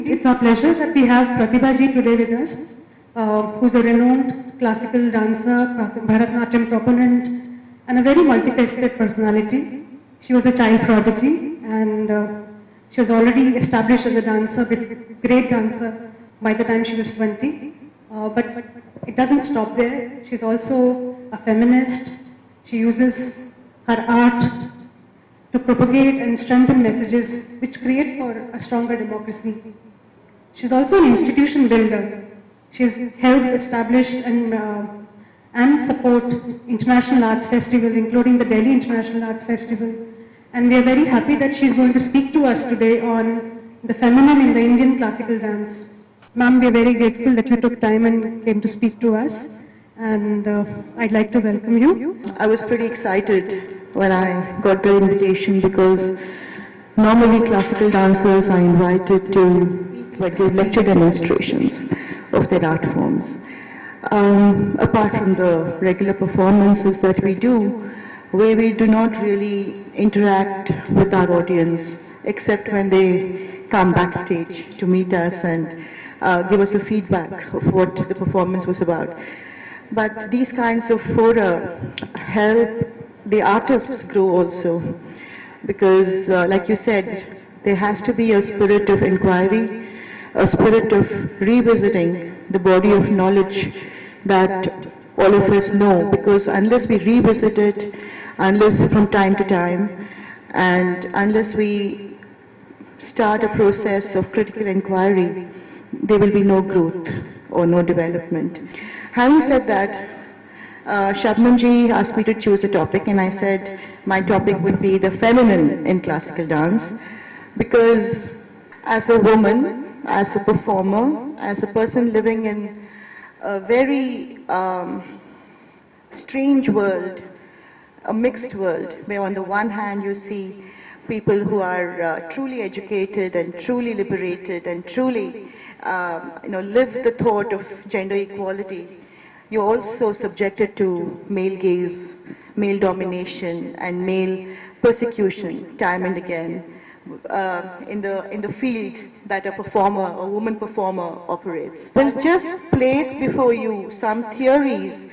It's our pleasure that we have Prathibha ji today with us, who's a renowned classical dancer, Bharatanatyam proponent, and a very multifaceted personality. She was a child prodigy, and she was already established as a dancer, with great dancer by the time she was 20. But it doesn't stop there. She's also a feminist. She uses her art to propagate and strengthen messages which create for a stronger democracy. She's also an institution builder. She's helped establish and support international arts festival, including the Delhi International Arts Festival. And we are very happy that she's going to speak to us today on the feminine in the Indian classical dance. Ma'am, we are very grateful that you took time and came to speak to us. And I'd like to welcome you. I was pretty excited when I got the invitation because normally classical dancers are invited to give lecture demonstrations of their art forms. Apart from the regular performances that we do, where we do not really interact with our audience except when they come backstage to meet us and give us a feedback of what the performance was about. But these kinds of fora help the artists grow also, because like you said, there has to be a spirit of inquiry, a spirit of revisiting the body of knowledge that all of us know, because unless we revisit it, unless from time to time, and unless we start a process of critical inquiry, there will be no growth or no development. Having said that, Shabnam ji asked me to choose a topic, and I said my topic would be the feminine in classical dance, because as a woman, as a performer, as a person living in a very strange world, a mixed world, where on the one hand you see people who are truly educated and truly liberated and truly live the thought of gender equality, you're also subjected to male gaze, male domination, and male persecution time and again in the field that a performer, a woman performer, operates. We'll just place before you some theories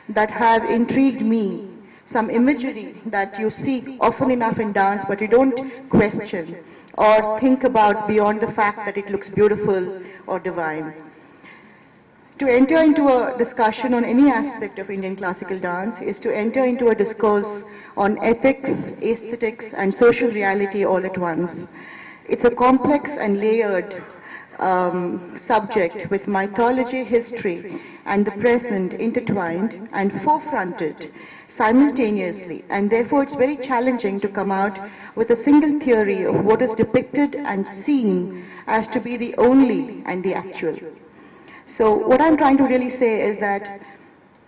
that have intrigued me, some imagery that you see often enough in dance, but you don't question or think about beyond the fact that it looks beautiful or divine. To enter into a discussion on any aspect of Indian classical dance is to enter into a discourse on ethics, aesthetics, and social reality all at once. It's a complex and layered subject with mythology, history, and the present intertwined and forefronted simultaneously, and therefore it's very challenging to come out with a single theory of what is depicted and seen as to be the only and the actual. So what I'm trying to really say is that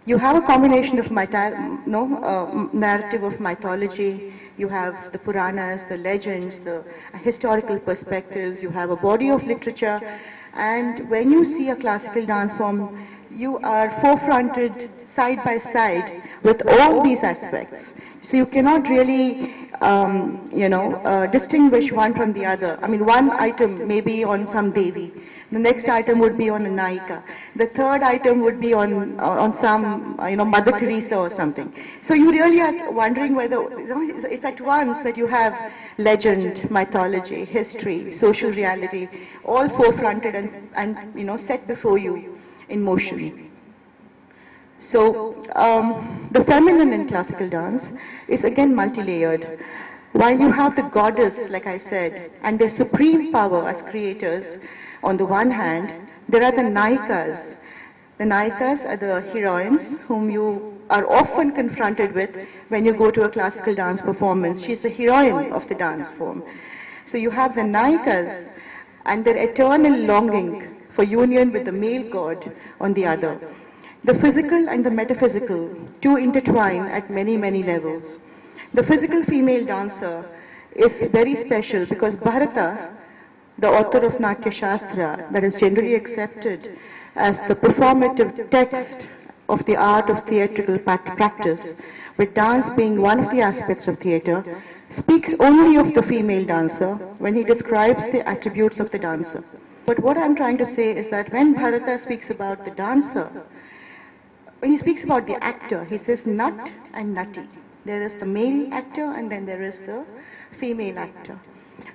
you have a combination of narrative of mythology, you have the Puranas, the legends, the historical perspectives, you have a body of literature, and when you see a classical dance form, you are forefronted side by side with all these aspects. So you cannot really, distinguish one from the other. I mean, one item may be on some Devi, the next item would be on a Naika, the third item would be on some, Mother Teresa or something. So you really are wondering whether, it's at once that you have legend, mythology, history, social reality, all forefronted and set before you in motion. So the feminine in classical dance is again multi-layered. While you have the goddess, like I said, and their supreme power as creators, on the one hand, there are the Naikas. The Naikas are the heroines whom you are often confronted with when you go to a classical dance performance. She's the heroine of the dance form. So you have the Naikas and their eternal longing for union with the male god on the other. The physical and the metaphysical, two intertwine at many, many levels. The physical female dancer is very special because Bharata, the author of Natya Shastra, that is generally accepted as the performative text of the art of theatrical practice, with dance being one of the aspects of theatre, speaks only of the female dancer when he describes the attributes of the dancer. But what I'm trying to say is that when Bharata speaks about the dancer, when he speaks about the actor, he says nut and nutty. There is the male actor and then there is the female actor.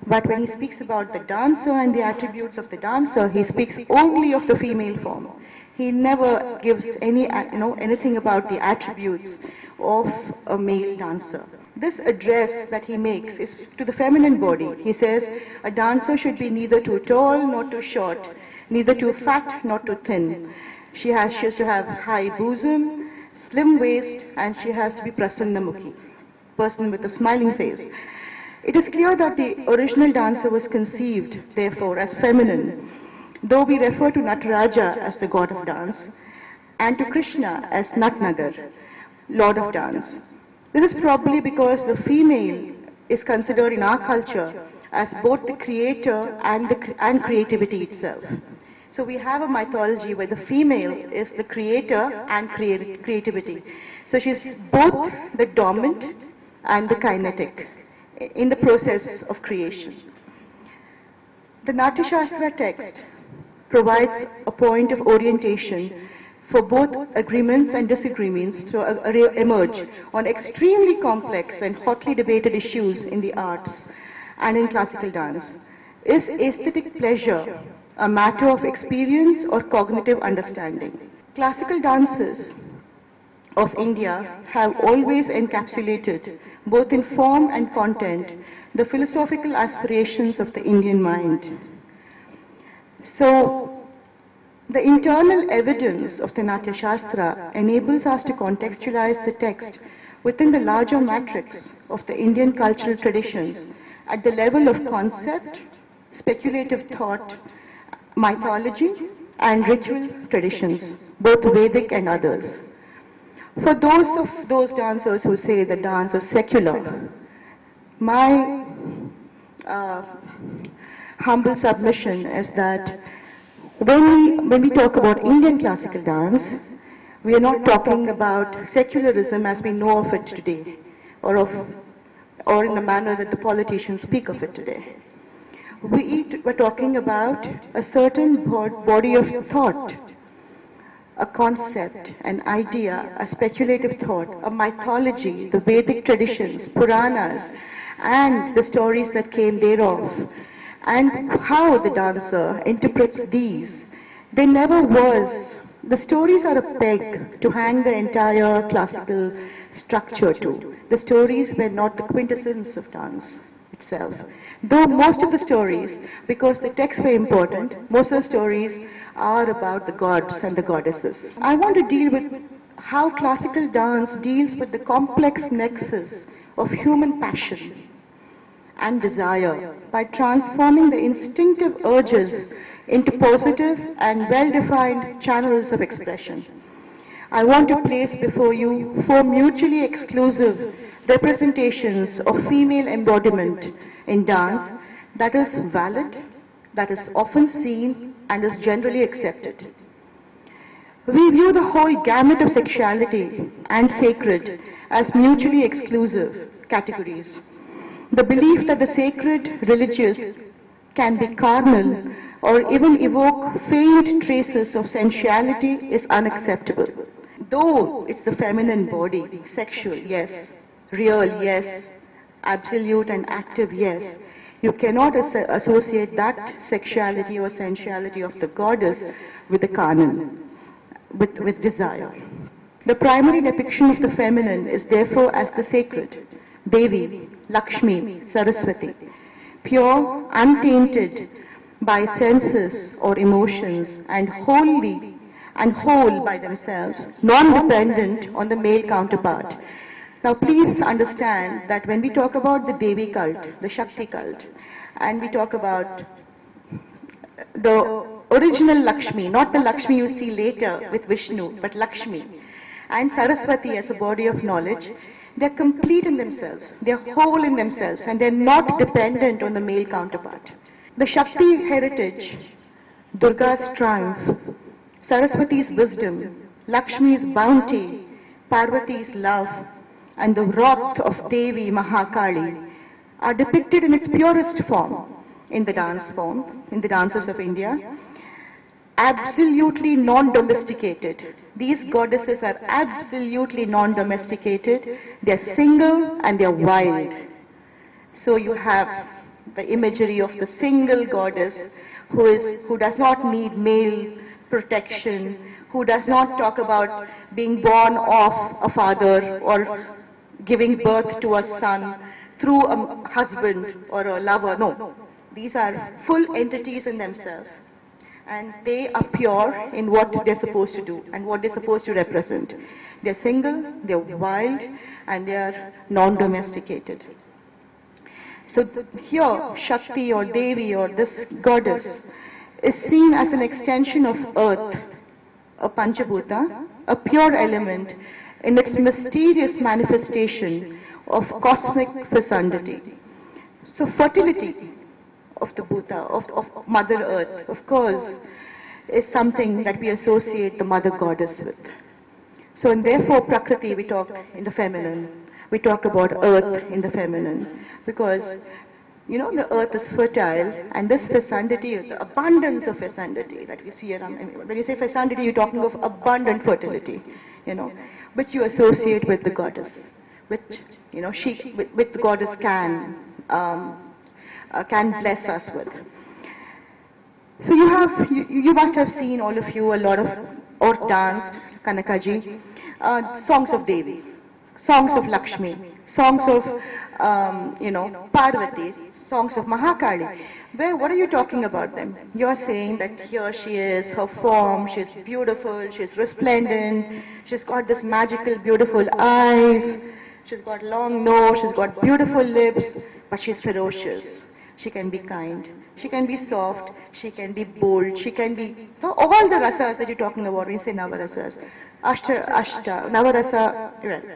But when he speaks about the dancer and the attributes of the dancer, he speaks only of the female form. He never gives anything about the attributes of a male dancer. This address that he makes is to the feminine body. He says, a dancer should be neither too tall nor too short, neither too fat nor too thin. She has to have high bosom, slim waist, and she has to be prasannamukhi, person with a smiling face. It is clear that the original dancer was conceived, therefore, as feminine, though we refer to Nataraja as the god of dance, and to Krishna as Natnagar, lord of dance. This is probably because the female is considered in our culture as both the creator and creativity itself. So we have a mythology where the female is the creator and creativity. So she's both the dormant and the kinetic in the process of creation. The Natya Shastra text provides a point of orientation for both agreements and disagreements to emerge on extremely complex and hotly debated issues in the arts and in classical dance. Is aesthetic pleasure a matter of experience or cognitive understanding? Classical dances of India have always encapsulated, both in form and content, the philosophical aspirations of the Indian mind. So, the internal evidence of the Natya Shastra enables us to contextualize the text within the larger matrix of the Indian cultural traditions at the level of concept, speculative thought, mythology, and ritual traditions, both Vedic and others. For those of those dancers who say the dance is secular, my humble submission is that when we talk about Indian classical dance, we are not talking about secularism as we know of it today, or in the manner that the politicians speak of it today. We're talking about a certain body of thought, a concept, an idea, a speculative thought, a mythology, the Vedic traditions, Puranas, and the stories that came thereof, and how the dancer interprets these. There never was. The stories are a peg to hang the entire classical structure to. The stories were not the quintessence of dance itself. Though most of the stories, because the texts were important, most of the stories are about the gods and the goddesses. I want to deal with how classical dance deals with the complex nexus of human passion and desire by transforming the instinctive urges into positive and well-defined channels of expression. I want to place before you 4 mutually exclusive representations of female embodiment in dance that is valid, that is often seen, and is generally accepted. We view the whole gamut of sexuality and sacred as mutually exclusive categories. The belief that the sacred religious can be carnal or even evoke faint traces of sensuality is unacceptable. Though it's the feminine body, sexual, yes, real, yes, absolute and active, yes, you cannot associate that sexuality or sensuality of the goddess with the carnal, with desire. The primary depiction of the feminine is therefore as the sacred, Devi, Lakshmi, Saraswati, pure, untainted by senses or emotions, and whole by themselves, non-dependent on the male counterpart. Now please understand that when we talk about the Devi cult, the Shakti cult, and we talk about the original Lakshmi, not the Lakshmi you see later with Vishnu, but Lakshmi, and Saraswati as a body of knowledge, they're complete in themselves, they're whole in themselves, and they're not dependent on the male counterpart. The Shakti heritage, Durga's triumph, Saraswati's wisdom, Lakshmi's bounty, Parvati's love, and the wrath of Devi Mahakali are depicted in its purest form. in the dance form, in the dances of India. Absolutely non-domesticated. These goddesses are absolutely non-domesticated. They're single and they're wild. So you have the imagery of the single goddess who does not need male protection, who does not talk about being born of a father or giving birth to a son through a husband or a lover. No, these are full entities in themselves. And they are pure in what they're supposed to do and what they're supposed to represent. They're single, they're wild, and they are non-domesticated. So here, Shakti or Devi or this goddess is seen as an extension of earth, a Panchabhuta, a pure element in its mysterious manifestation of cosmic fecundity. So fertility of the Bhuta, of Mother Earth, of course, is something that we associate the Mother Goddess with. So, and therefore, Prakriti, we talk in the feminine. We talk about Earth in the feminine. Because, you know, the Earth is fertile, and this fecundity, the abundance of fecundity that we see around, when you say fecundity, you're talking of abundant fertility, you know, which you associate with the Goddess, which, you know, with the Goddess can bless us with. So you must have seen, all of you, a lot of, or danced, Kanakaji, songs of Devi, songs of Lakshmi, songs of, you know, Parvati, songs of Mahakali. What are you talking about them? You're saying that here she is, her form, she's beautiful, she's resplendent, she's got this magical, beautiful eyes, she's got long nose, she's got beautiful lips, but she's ferocious. She can be kind, she can be soft, she can be bold, she can be, all the rasas that you're talking about when you say Navarasas,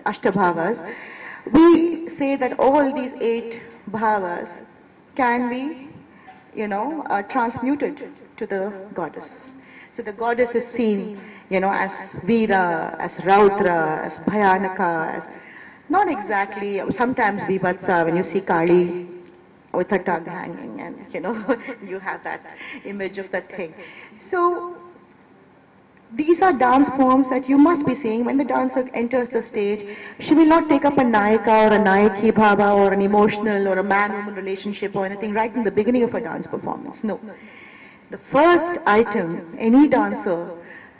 Ashtabhavas, we say that all these 8 bhavas can be, you know, transmuted to the goddess. So the goddess is seen, you know, as Veera, as Rautra, as Bhayanaka, as not exactly, sometimes Vivatsa, when you see Kali with her tongue hanging, and you know, you have that image of that thing. So these are dance forms that you must be seeing when the dancer enters the stage. She will not take up a Nayaka or a Nayaki bhava or an emotional or a man-woman relationship or anything right in the beginning of a dance performance. No. The first item, any dancer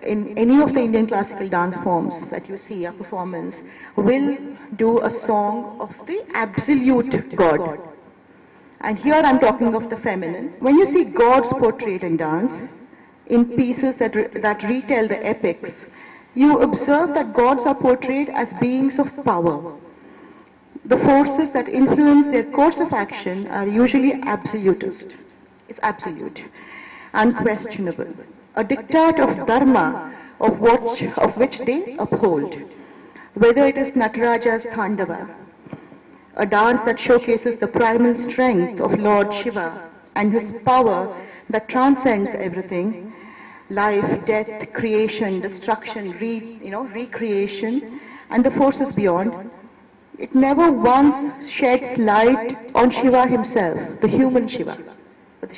in any of the Indian classical dance forms that you see a performance will do a song of the absolute God. And here I'm talking of the feminine. When you see gods portrayed in dance, in pieces that retell the epics, you observe that gods are portrayed as beings of power. The forces that influence their course of action are usually absolutist. It's absolute, unquestionable. A diktat of dharma of which they uphold. Whether it is Nataraja's Thandava, a dance that showcases the primal strength of Lord Shiva and his power that transcends everything, life, death, creation, destruction, recreation, and the forces beyond. It never once sheds light on Shiva himself, the human Shiva, but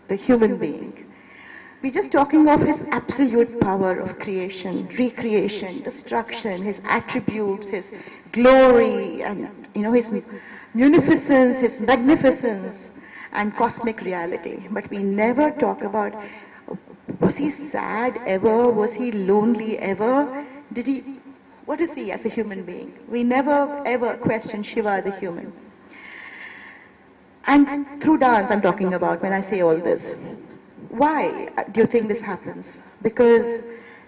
the human being. We're just talking of his absolute power of creation, recreation, destruction, his attributes, his glory, and his munificence, his magnificence, and cosmic reality. But we never talk about, was he sad ever? Was he lonely ever? What is he as a human being? We never ever question Shiva the human. And through dance I'm talking about when I say all this. Why do you think this happens? Because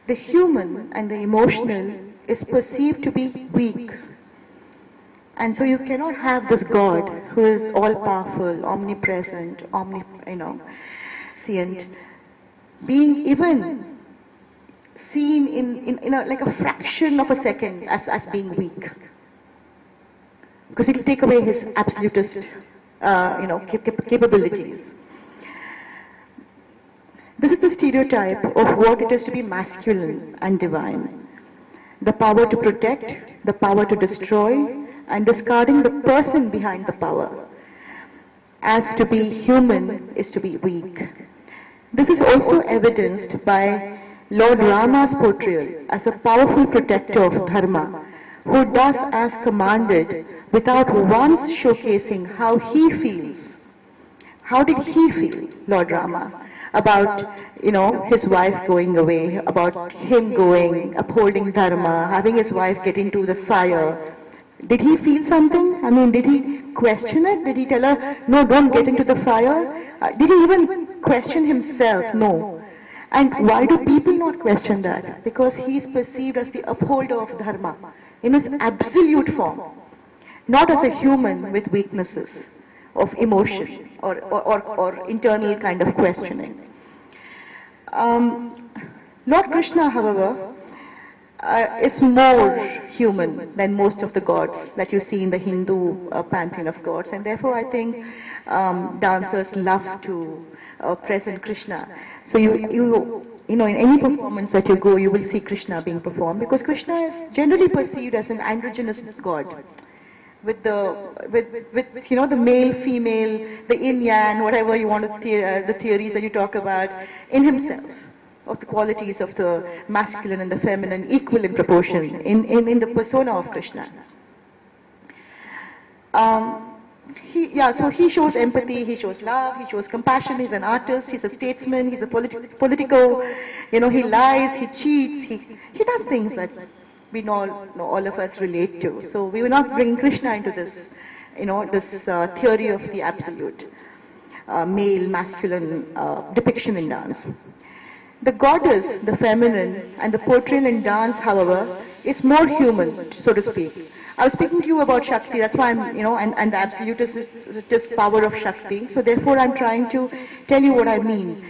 the human and the emotional is perceived to be weak. And so you cannot have this God who is all-powerful, omnipresent, omniscient, being even seen in like a fraction of a second as being weak. Because it will take away his absolutist capabilities. This is the stereotype of what it is to be masculine and divine. The power to protect, the power to destroy, and discarding the person behind the power. as to be human is to be weak. This is also evidenced by Lord Rama's portrayal as a powerful protector of dharma, who does as commanded without once showcasing how he feels. How did he feel, Lord Rama, about, his wife going away, about him going, upholding dharma, having his wife get into the fire? Did he feel something? I mean, did he question it? Did he tell her, no, don't get into the fire? Did he even question himself? No. And why do people not question that? Because he is perceived as the upholder of dharma in his absolute form, not as a human with weaknesses of emotion or internal kind of questioning. Lord Krishna, however, is more human than most of the gods that you see in the Hindu pantheon of gods, and therefore I think dancers love to present Krishna. So you know, in any performance that you go, you will see Krishna being performed, because Krishna is generally perceived as an androgynous god, with the the male, female, the yin yang, whatever you want to the theories that you talk about, in himself, of the qualities of the masculine and the feminine equal in proportion in the persona of Krishna. So he shows empathy, he shows love, he shows compassion, he's an artist, he's a statesman, he's a political, he lies, he cheats, he does things that we know all of us relate to. So we will not bring Krishna into this, this theory of the absolute male, masculine depiction in dance. The goddess, the feminine, and the portrayal in dance, however, is more human, so to speak. I was speaking to you about Shakti, that's why I'm, and the absolutist power of Shakti. So therefore I'm trying to tell you what I mean.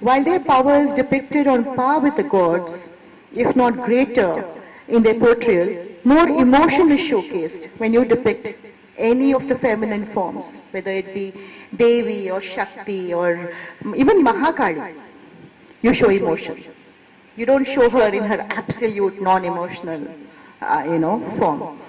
While their power is depicted on par with the gods, if not greater in their portrayal, more emotion is showcased when you depict any of the feminine forms, whether it be Devi or Shakti or even Mahakali. You show emotion. You don't show her in her absolute non-emotional, form.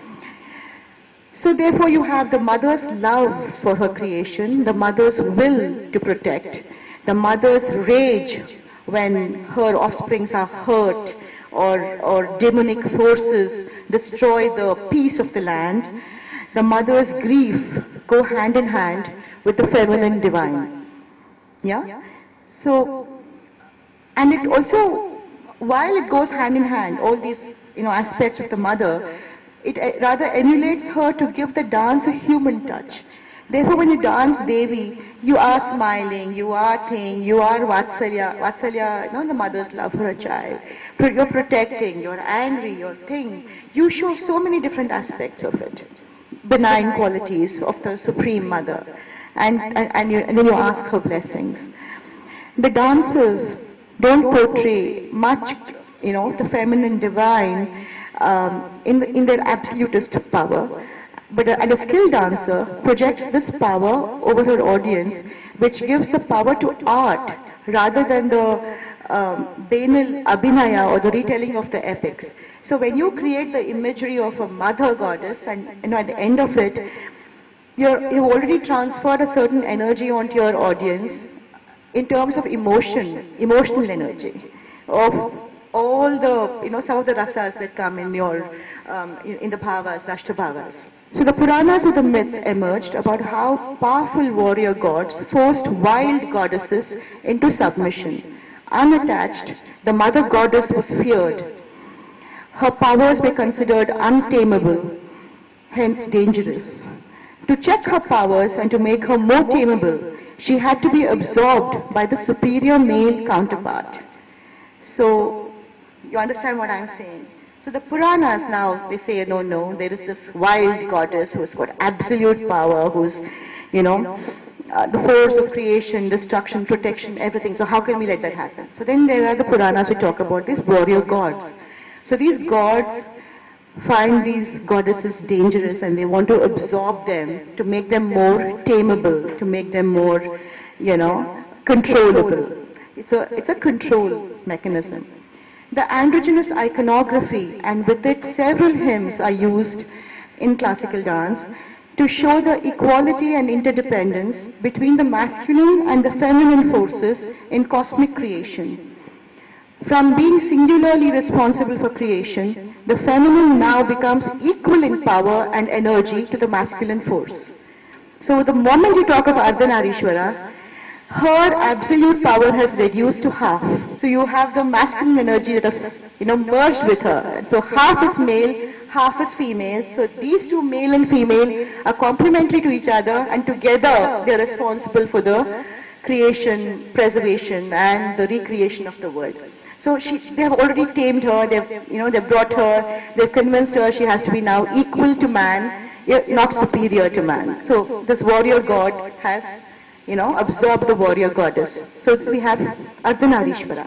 So therefore you have the mother's love for her creation, the mother's will to protect, the mother's rage when her offsprings are hurt or demonic forces destroy the peace of the land. The mother's grief go hand in hand with the feminine divine. Yeah? So, and it also, while it goes hand in hand, all these aspects of the mother, it rather emulates her to give the dance a human touch. Therefore, when you dance Devi, you are smiling, you are thin, you are Vatsalya, the mother's love for her child. You're protecting, you're angry, you're thin. You show so many different aspects of it, benign qualities of the Supreme Mother, and then you ask her blessings. The dancers don't portray much, the feminine divine in their absolutist power, but a skilled dancer projects this power over her audience, which gives the power to art rather than the banal abhinaya or the retelling of the epics. So when you create the imagery of a mother goddess, and at the end of it, you've already transferred a certain energy onto your audience in terms of emotional energy, of all the, some of the rasas that come in your, in the bhavas, the ashtabhavas. So the Puranas or the myths emerged about how powerful warrior gods forced wild goddesses into submission. Unattached, the mother goddess was feared. Her powers were considered untamable, hence dangerous. To check her powers and to make her more tameable, she had to be absorbed by the superior male counterpart. So, you understand what I'm saying? So the Puranas now, they say, no, there is this wild goddess who's got absolute power, who's, the force of creation, destruction, protection, everything. So how can we let that happen? So then there are the Puranas who talk about these warrior gods. So these gods find these goddesses dangerous and they want to absorb them to make them more tameable, to make them more, controllable. It's a control mechanism. The androgynous iconography, and with it several hymns are used in classical dance to show the equality and interdependence between the masculine and the feminine forces in cosmic creation. From being singularly responsible for creation, the feminine now becomes equal in power and energy to the masculine force. So the moment you talk of Ardhanarishwara, her absolute power has reduced to half. So you have the masculine energy that is, merged with her. And so half is male, half is female. So these two, male and female, are complementary to each other, and together they are responsible for the creation, preservation, and the recreation of the world. So they have already tamed her. They've brought her. They've convinced her she has to be now equal to man, not superior to man. So this warrior god has, absorbed the warrior goddess. So we have Ardhanarishwara.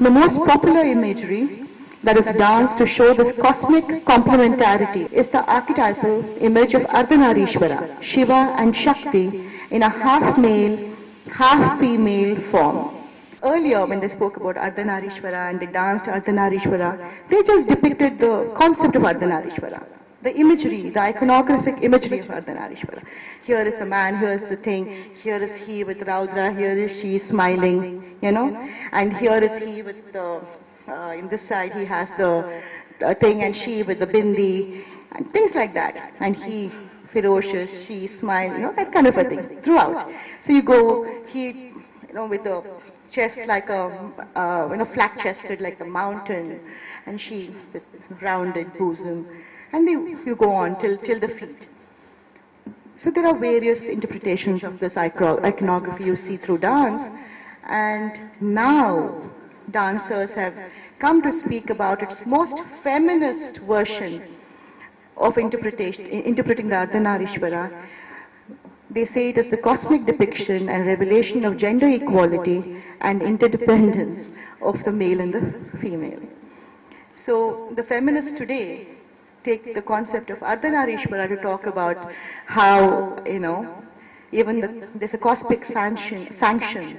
The most popular imagery that is danced to show this cosmic complementarity is the archetypal image of Ardhanarishwara, Shiva and Shakti, in a half male, half female form. Earlier, when they spoke about Ardhanarishwara and they danced Ardhanarishwara, they just depicted the concept of Ardhanarishwara, the imagery, the iconographic imagery of Ardhanarishwara. Here is the man, here is the thing, here is he with Raudra, here is she smiling, and here is he with the, in this side he has the thing, and she with the bindi, and things like that. And he ferocious, she smile, that kind of a thing throughout. So you go, he, with the chest like a flat-chested like the mountain, and she with rounded bosom, and you go on till the feet. So there are various interpretations of this iconography you see through dance, and now dancers have come to speak about its most feminist version of interpreting the Ardhanarishwara. They say it is the cosmic depiction and revelation of gender equality and interdependence of the male and the female. So the feminists today take the concept of Ardhanarishwara to talk about how, even there's a cosmic sanction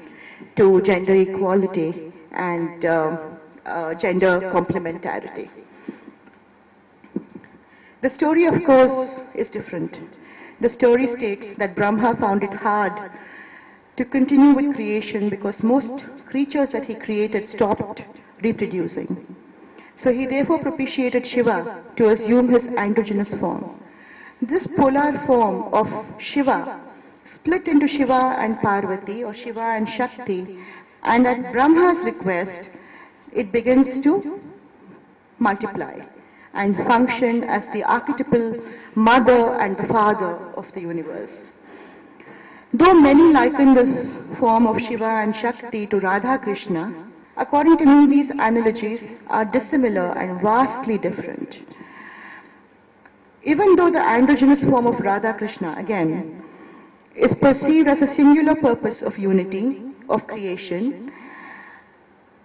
to gender equality and gender complementarity. The story, of course, is different. The story states that Brahma found it hard to continue with creation because most creatures that he created stopped reproducing. So he therefore propitiated Shiva to assume his androgynous form. This polar form of Shiva split into Shiva and Parvati, or Shiva and Shakti, and at Brahma's request, it begins to multiply and function as the archetypal mother and the father of the universe. Though many liken this form of Shiva and Shakti to Radha Krishna, according to me these analogies are dissimilar and vastly different. Even though the androgynous form of Radha Krishna, again, is perceived as a singular purpose of unity, of creation,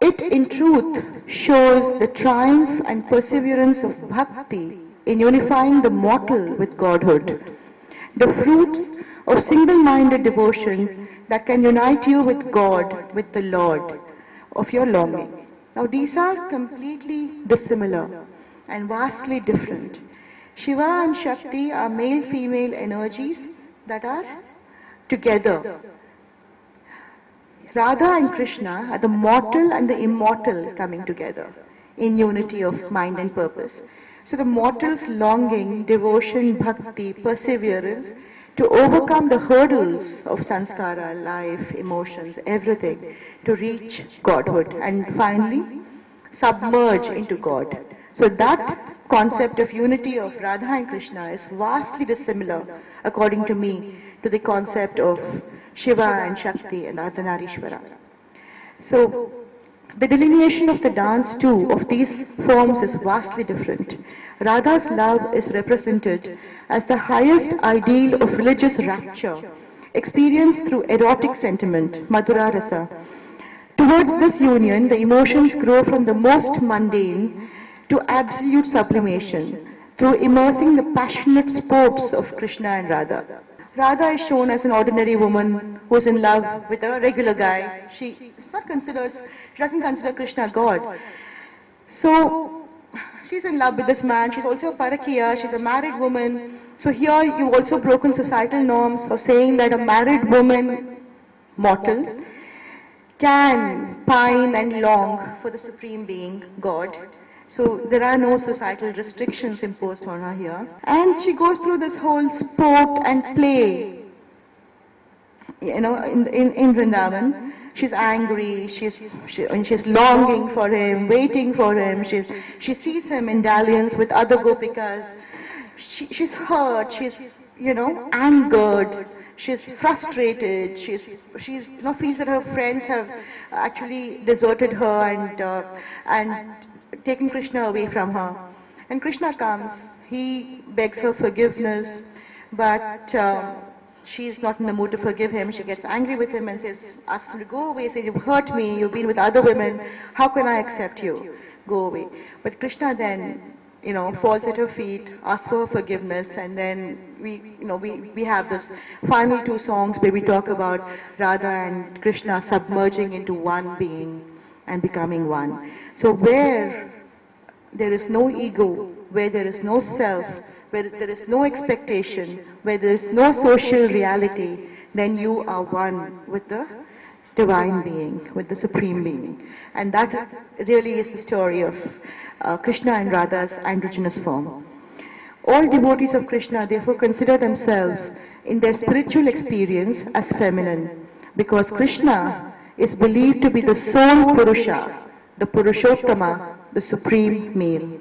it in truth shows the triumph and perseverance of bhakti in unifying the mortal with Godhood, the fruits of single-minded devotion that can unite you with God, with the Lord of your longing. Now these are completely dissimilar and vastly different. Shiva and Shakti are male-female energies that are together. Radha and Krishna are the mortal and the immortal coming together in unity of mind and purpose. So the mortal's longing, devotion, bhakti, perseverance to overcome the hurdles of sanskara, life, emotions, everything, to reach Godhood and finally submerge into God. So that concept of unity of Radha and Krishna is vastly dissimilar, according to me, to the concept of Shiva and Shakti and Ardhanarishwara. So the delineation of the dance too of these forms is vastly different. Radha's love is represented as the highest ideal of religious rapture, experienced through erotic sentiment, Madhura Rasa. Towards this union, the emotions grow from the most mundane to absolute sublimation through immersing the passionate sports of Krishna and Radha. Radha is shown as an ordinary woman who is in love with a regular guy. She doesn't consider Krishna God. So she's in love with this man. She's also a parakiya. She's a married woman. So here you've also broken societal norms of saying that a married woman, mortal, can pine and long for the supreme being, God. So there are no societal restrictions imposed on her here. And she goes through this whole sport and play, in Vrindavan. She's angry, she's longing for him, waiting for him. She sees him in dalliance with other gopikas. She's hurt, she's, angered, she's frustrated, she's feels that her friends have actually deserted her and taken Krishna away from her. And Krishna comes, he begs her forgiveness, but she's not in the mood to forgive him. She gets angry with him and asks him to go away, says, you've hurt me, you've been with other women, how can I accept you? Go away. But Krishna then, falls at her feet, asks for her forgiveness, and then we have this final two songs where we talk about Radha and Krishna submerging into one being and becoming one. So where there is no ego, where there is no self, where there is no expectation, where there is no social reality, then you are one with the divine being, with the supreme being. And that really is the story of Krishna and Radha's androgynous form. All devotees of Krishna therefore consider themselves in their spiritual experience as feminine, because Krishna is believed to be the sole Purusha, the Purushottama, the supreme male.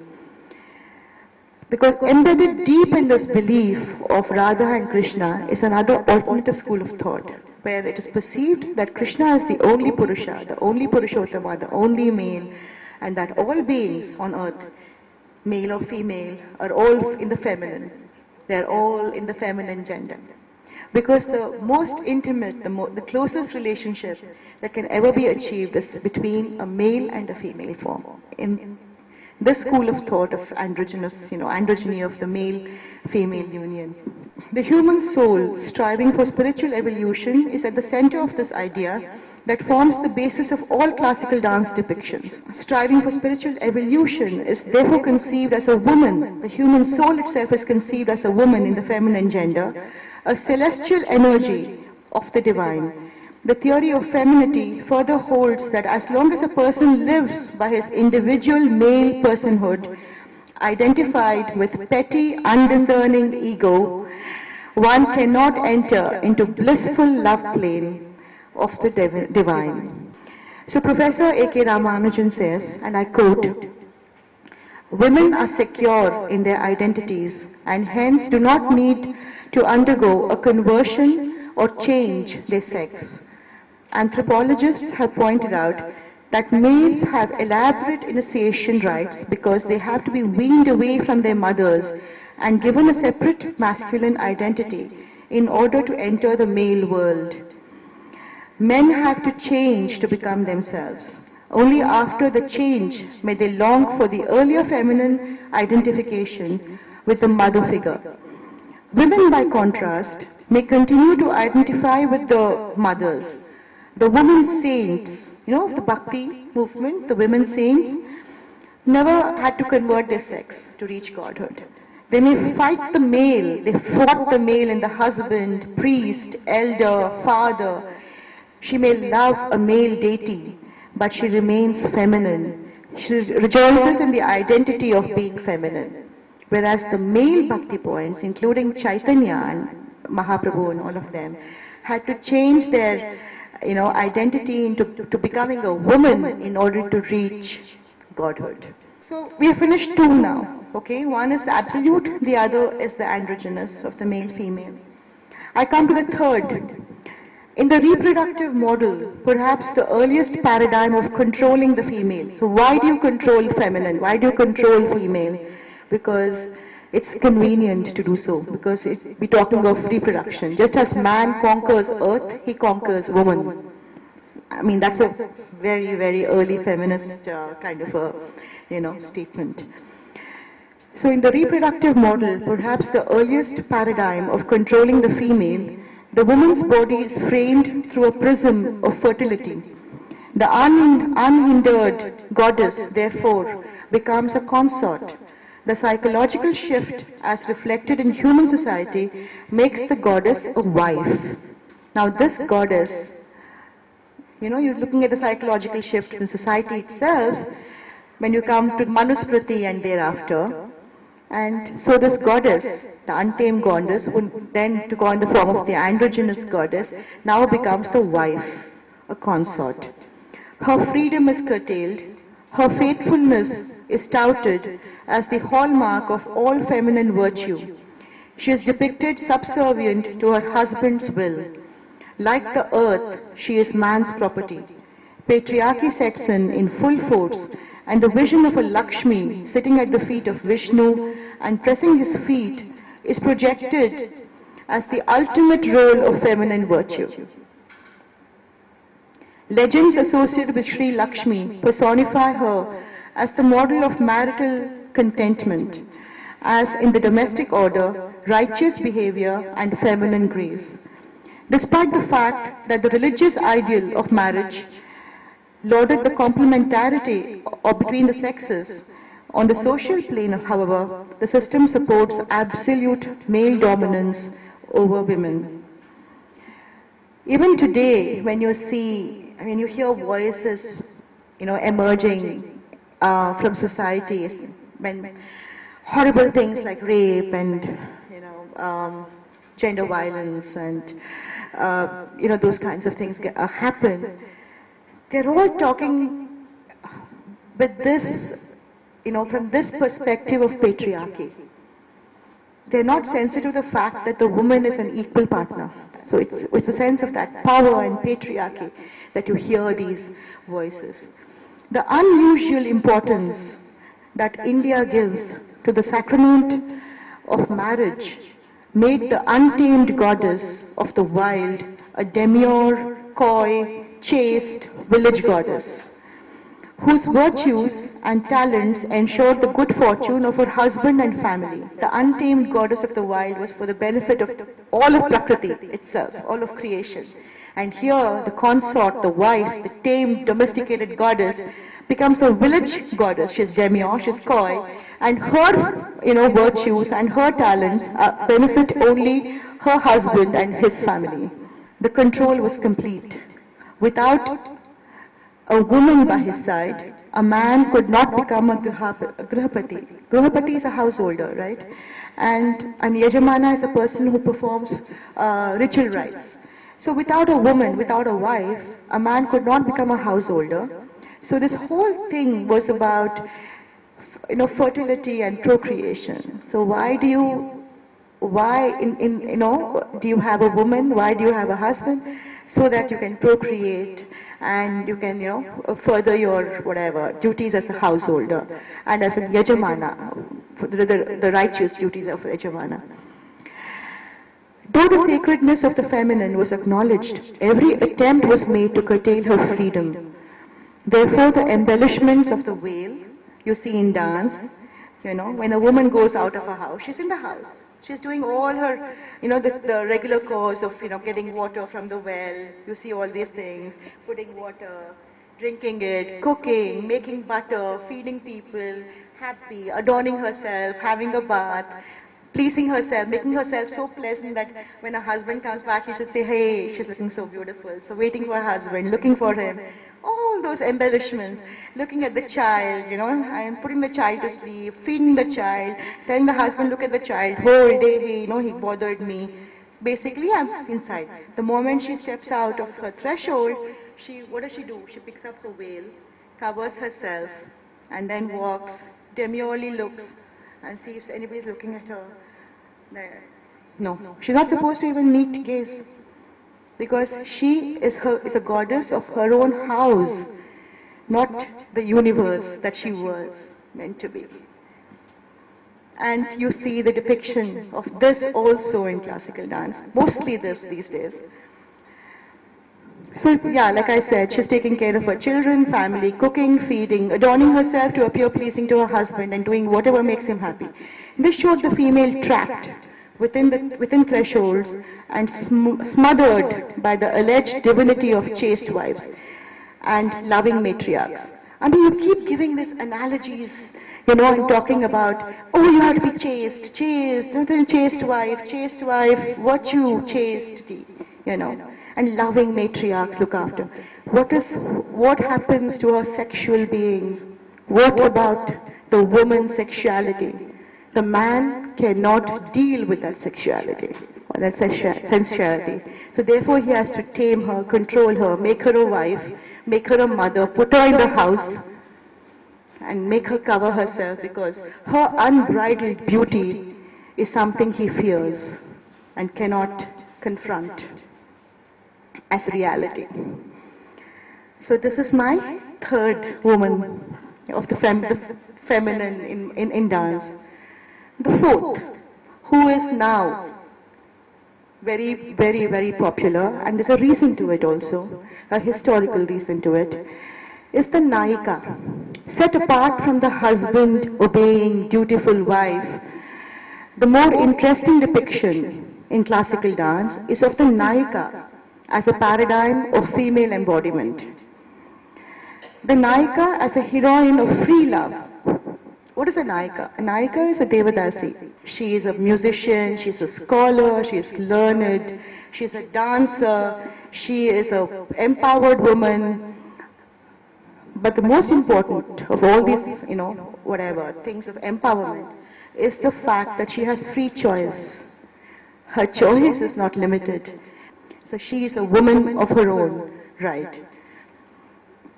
Because embedded deep in this belief of Radha and Krishna is another alternative school of thought, where it is perceived that Krishna is the only Purusha, the only Purushottama, the only male, and that all beings on earth, male or female, are all in the feminine. They are all in the feminine gender. Because the most intimate, the closest relationship that can ever be achieved is between a male and a female form. In this school of thought of androgynous, androgyny of the male-female union. The human soul, striving for spiritual evolution, is at the center of this idea that forms the basis of all classical dance depictions. Striving for spiritual evolution is therefore conceived as a woman. The human soul itself is conceived as a woman in the feminine gender, a celestial energy of the divine. The theory of femininity further holds that as long as a person lives by his individual male personhood, identified with petty, undiscerning ego, one cannot enter into blissful love plane of the divine. So Professor A.K. Ramanujan says, and I quote, "Women are secure in their identities and hence do not need to undergo a conversion or change their sex. Anthropologists have pointed out that males have elaborate initiation rites because they have to be weaned away from their mothers and given a separate masculine identity in order to enter the male world. Men have to change to become themselves. Only after the change may they long for the earlier feminine identification with the mother figure. Women, by contrast, may continue to identify with the mothers. The women saints, of the Bhakti movement, the women saints, never had to convert their sex to reach godhood. They may fight the male, they fought the male in the husband, priest, elder, father. She may love a male deity, but she remains feminine. She rejoices in the identity of being feminine. Whereas the male Bhakti points, including Chaitanya and Mahaprabhu and all of them, had to change their identity into becoming a woman in order to reach godhood. So we have finished two now, okay? One is the absolute, the other is the androgynous of the male-female. I come to the third. In the reproductive model, perhaps the earliest paradigm of controlling the female. So why do you control feminine? Why do you control female? Because it's convenient to do so, because we're talking of reproduction. Just as man conquers earth, he conquers woman. I mean, that's a very, very early feminist kind of a, statement. So in the reproductive model, perhaps the earliest paradigm of controlling the female, the woman's body is framed through a prism of fertility. The unhindered goddess, therefore, becomes a consort. The psychological shift as reflected in human society makes the goddess a wife. Now this goddess, you're looking at the psychological shift in society itself when you come to Manusmriti and thereafter. And so this goddess, the untamed goddess, who then took on the form of the androgynous goddess, now becomes the wife, a consort. Her freedom is curtailed, her faithfulness is touted as the hallmark of all feminine virtue. She is depicted subservient to her husband's will. Like the earth, she is man's property. Patriarchy sets in full force, and the vision of a Lakshmi sitting at the feet of Vishnu and pressing his feet is projected as the ultimate role of feminine virtue. Legends associated with Sri Lakshmi personify her as the model of marital contentment, as in the domestic order, righteous behavior and feminine grace. Despite the fact that the religious ideal of marriage lauded the complementarity between the sexes, on the social plane, however, the system supports absolute male dominance over women. Even today, when you hear voices, emerging from society, when horrible things like rape and, gender violence and, those kinds of things happen, they're all talking with this, from this perspective of patriarchy. They're not sensitive to the fact that the woman is an equal partner. So it's with the sense of that power and patriarchy that you hear these voices. The unusual importance that India gives to the sacrament of marriage made the untamed goddess of the wild a demure, coy, chaste village goddess, whose virtues and talents ensured the good fortune of her husband and family. The untamed goddess of the wild was for the benefit of all of Prakriti itself, all of creation. And here, the consort, the wife, the tamed, domesticated goddess becomes a village goddess. She's demure, she's coy, and her, virtues and her talents benefit only her husband and his family. The control was complete. Without a woman by his side, a man could not become a grihapati. Grihapati is a householder, right? And an yajamana is a person who performs ritual rites. So without a woman, without a wife, a man could not become a householder. So this whole thing was about, fertility and procreation. So do you have a woman? Why do you have a husband? So that you can procreate and you can, further your duties as a householder and as a yajamana, the righteous duties of yajamana. Though the sacredness of the feminine was acknowledged, every attempt was made to curtail her freedom. Therefore, the embellishments of the veil you see in dance, when a woman goes out of her house, she's in the house. She's doing all her, the regular course of, getting water from the well. You see all these things, putting water, drinking it, cooking, making butter, feeding people, happy, adorning herself, having a bath, pleasing herself, making herself so pleasant that when her husband comes back, you should say, hey, she's looking so beautiful. So waiting for her husband, looking for him. All those embellishments, looking at the child, and putting the child to sleep, feeding the child, telling the husband, look at the child, whole day, he bothered me. Basically, I'm inside. The moment she steps out of her threshold, what does she do? She picks up her veil, covers herself, and then walks, demurely looks, and sees if anybody's looking at her. There. No, she's not supposed to even meet gaze. Because she is a goddess of her own house, not the universe that she was meant to be. And you see the depiction of this also in classical dance, mostly this these days. So yeah, like I said, she's taking care of her children, family, cooking, feeding, adorning herself to appear pleasing to her husband and doing whatever makes him happy. This showed the female trapped within thresholds and smothered by the alleged divinity of chaste wives and loving matriarchs. I mean, you keep giving these analogies, And talking about, oh, you have to be chaste, chaste wife, virtue, chastity, and loving matriarchs look after. What happens to her sexual being? What about the woman's sexuality? The man cannot deal with that sexuality, or that sensuality. So therefore he has to tame her, control her, make her a wife, make her a mother, put her in the house, and make her cover herself, because her unbridled beauty is something he fears and cannot confront as reality. So this is my third woman of the feminine in dance. The fourth, who is now very, very, very popular, and there's a reason to it also, a historical reason to it, is the Naika. Set apart from the husband obeying dutiful wife, the more interesting depiction in classical dance is of the Naika as a paradigm of female embodiment. The Naika as a heroine of free love. What is a Naika? A Naika is a Devadasi. She is a musician, she is a scholar, she is learned, she is a dancer, she is an empowered woman. But the most important of all these, things of empowerment is the fact that she has free choice. Her choice is not limited. So she is a woman of her own right.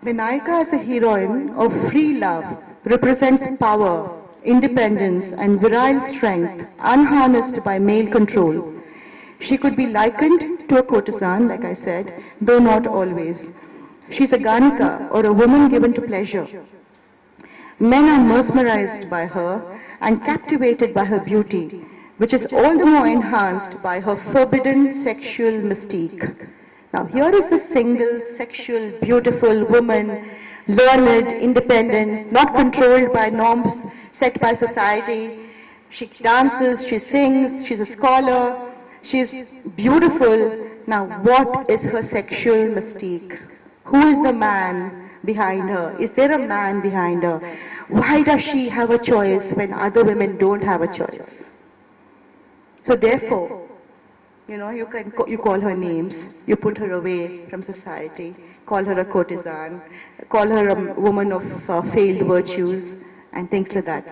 The Naika as a heroine of free love represents power, independence and virile strength unharnessed by male control. She could be likened to a courtesan, like I said, though not always. She is a Ganika, or a woman given to pleasure. Men are mesmerized by her and captivated by her beauty, which is all the more enhanced by her forbidden sexual mystique. Now here is the single, sexual, beautiful woman, learned, independent, not controlled by norms set by society. She dances, she sings, she's a scholar, she's beautiful. Now what is her sexual mystique? Who is the man behind her? Is there a man behind her? Why does she have a choice when other women don't have a choice? So therefore, you call her names, you put her away from society, call her a courtesan, call her a woman of failed virtues and things like that.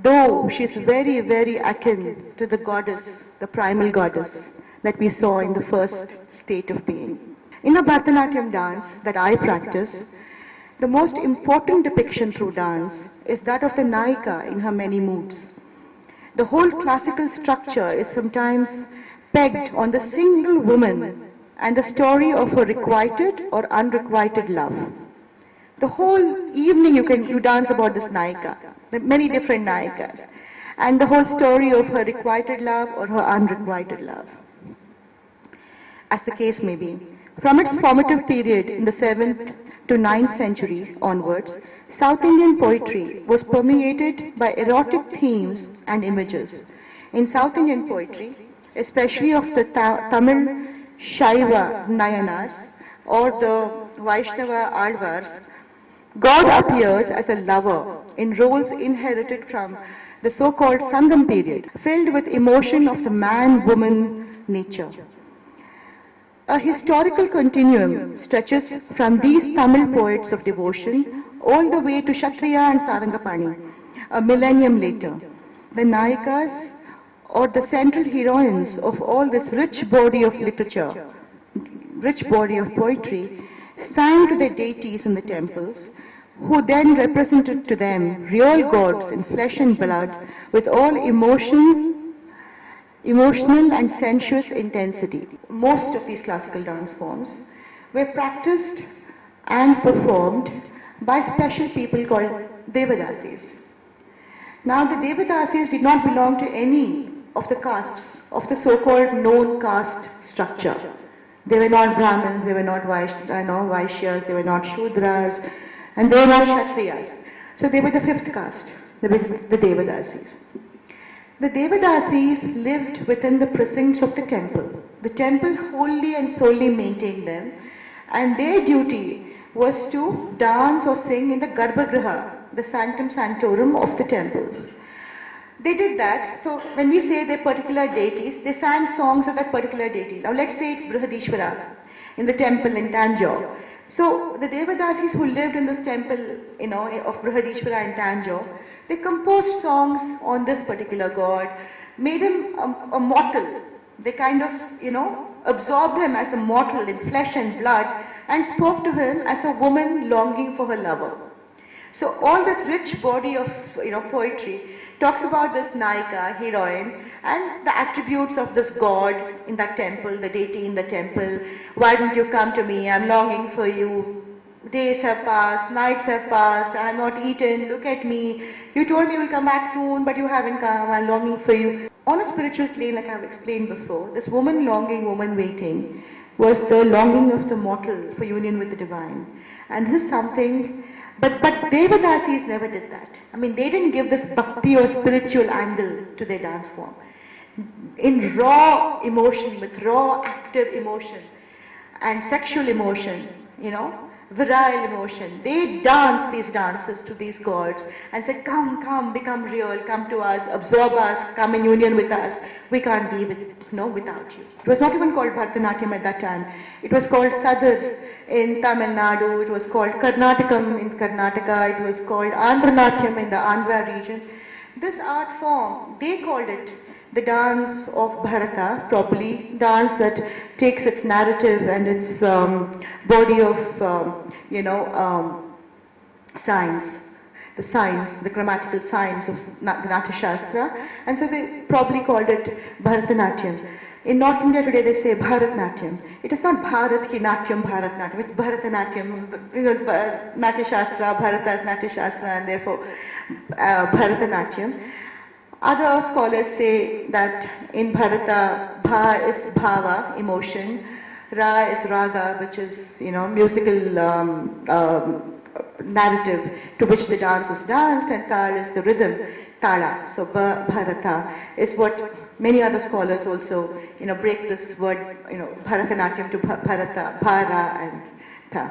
Though she's very, very akin to the goddess, the primal goddess that we saw in the first state of being. In a Bharatanatyam dance that I practice, the most important depiction through dance is that of the Naika in her many moods. The whole classical structure is sometimes pegged on the single woman and the story of her requited or unrequited love. The whole evening you dance about this Naika, the many different Naikas, and the whole story of her requited love or her unrequited love, as the case may be. From its formative period in the 7th to 9th century onwards, South Indian poetry was permeated by erotic themes and images. In South Indian poetry, especially of the Tamil Shaiva Nayanas or the Vaishnava Alvars, God appears as a lover in roles inherited from the so-called Sangam period, filled with emotion of the man-woman nature. A historical continuum stretches from these Tamil poets of devotion all the way to Kshatriya and Sarangapani, a millennium later. The Nayakas, or the central heroines of all this rich body of literature, rich body of poetry, sang to their deities in the temples, who then represented to them real gods in flesh and blood with all emotional and sensuous intensity. Most of these classical dance forms were practiced and performed by special people called Devadasis. Now the Devadasis did not belong to any of the castes of the so-called known caste structure. They were not Brahmins, they were not Vaishyas, they were not Shudras, and they were not Kshatriyas. So they were the fifth caste, the Devadasis. The Devadasis lived within the precincts of the temple. The temple wholly and solely maintained them, and their duty was to dance or sing in the Garbhagriha, the sanctum sanctorum of the temples. They did that. So when we say they're particular deities, they sang songs of that particular deity. Now let's say it's Brihadishvara in the temple in Tanjore. So the Devadasis who lived in this temple, of Brihadishvara in Tanjore, they composed songs on this particular god, made him a mortal. They kind of, absorbed him as a mortal in flesh and blood and spoke to him as a woman longing for her lover. So all this rich body of, poetry talks about this Naika, heroine, and the attributes of this god in that temple, the deity in the temple. Why don't you come to me? I'm longing for you. Days have passed, nights have passed, I have not eaten, look at me. You told me you'll come back soon, but you haven't come, I'm longing for you. On a spiritual plane, like I've explained before, this woman longing, woman waiting, was the longing of the mortal for union with the divine. And this is something, but Devadasis never did that. I mean, they didn't give this bhakti or spiritual angle to their dance form. In raw emotion, with raw active emotion and sexual emotion, virile emotion, they danced these dances to these gods and said, come, become real, come to us, absorb us, come in union with us. We can't be without you. It was not even called Bharatanatyam at that time. It was called Sadar in Tamil Nadu, it was called Karnatakam in Karnataka, it was called Andhra in the Andhra region. This art form, they called it the dance of Bharata, properly, dance that takes its narrative and its body of, science, the grammatical science of Natya Shastra, and so they probably called it Bharatanatyam. In North India today they say Bharatnatyam. It is not Bharat ki Natyam Bharatnatyam, it's Bharatanatyam. Natya Shastra, Bharata is Natya Shastra, and therefore Bharatanatyam. Other scholars say that in Bharata, Bha is Bhava, emotion, Ra is Raga, which is, musical narrative to which the dance is danced, and Tal is the rhythm, Tala. So Bharata is what many other scholars also, break this word, Bharatanatyam to Bharata, Bhara and Ta.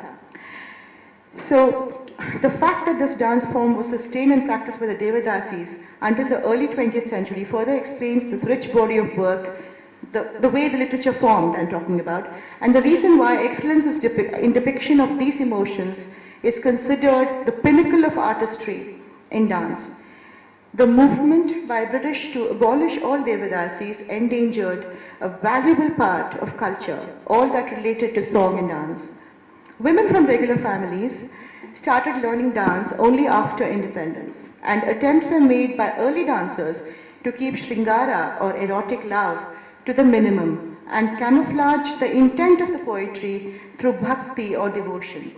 So the fact that this dance form was sustained and practiced by the Devadasis until the early 20th century further explains this rich body of work, the way the literature formed, I'm talking about, and the reason why excellence is in depiction of these emotions is considered the pinnacle of artistry in dance. The movement by British to abolish all Devadasis endangered a valuable part of culture, all that related to song and dance. Women from regular families started learning dance only after independence, and attempts were made by early dancers to keep Shringara or erotic love to the minimum and camouflage the intent of the poetry through bhakti or devotion.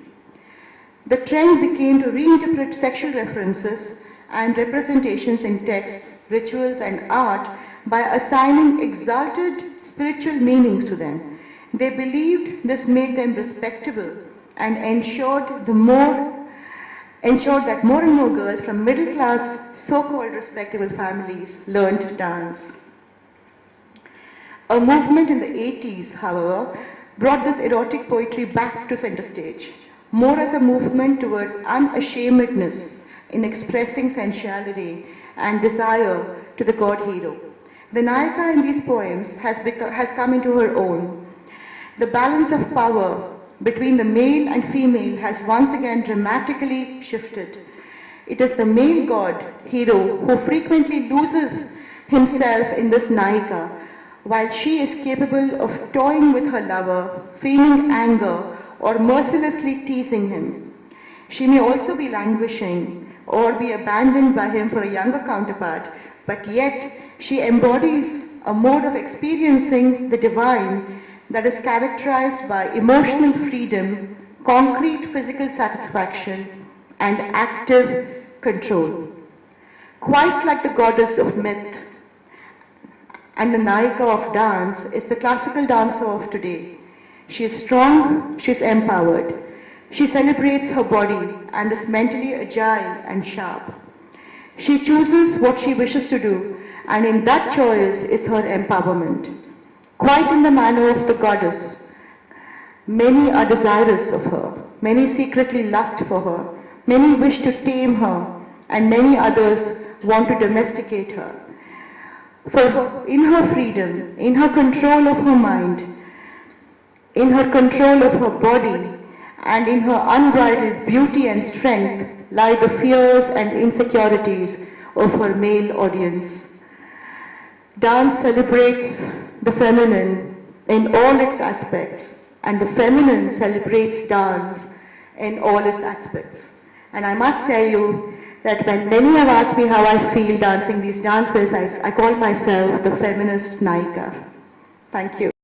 The trend became to reinterpret sexual references and representations in texts, rituals and art by assigning exalted spiritual meanings to them. They believed this made them respectable and ensured that more and more girls from middle class, so-called respectable families learned dance. A movement in the 80s, however, brought this erotic poetry back to center stage, more as a movement towards unashamedness in expressing sensuality and desire to the god hero. The Nayaka in these poems has come into her own. The balance of power between the male and female has once again dramatically shifted. It is the male god, hero, who frequently loses himself in this Nayika, while she is capable of toying with her lover, feigning anger, or mercilessly teasing him. She may also be languishing or be abandoned by him for a younger counterpart, but yet she embodies a mode of experiencing the divine that is characterized by emotional freedom, concrete physical satisfaction, and active control. Quite like the goddess of myth and the Nayika of dance is the classical dancer of today. She is strong, she is empowered. She celebrates her body and is mentally agile and sharp. She chooses what she wishes to do, and in that choice is her empowerment. Quite in the manner of the goddess, many are desirous of her, many secretly lust for her, Many wish to tame her, and many others want to domesticate her. For in her freedom, in her control of her mind, in her control of her body, and in her unbridled beauty and strength lie the fears and insecurities of her male audience. Dance celebrates the feminine in all its aspects, and the feminine celebrates dance in all its aspects. And I must tell you that when many have asked me how I feel dancing these dances, I call myself the feminist Naika. Thank you.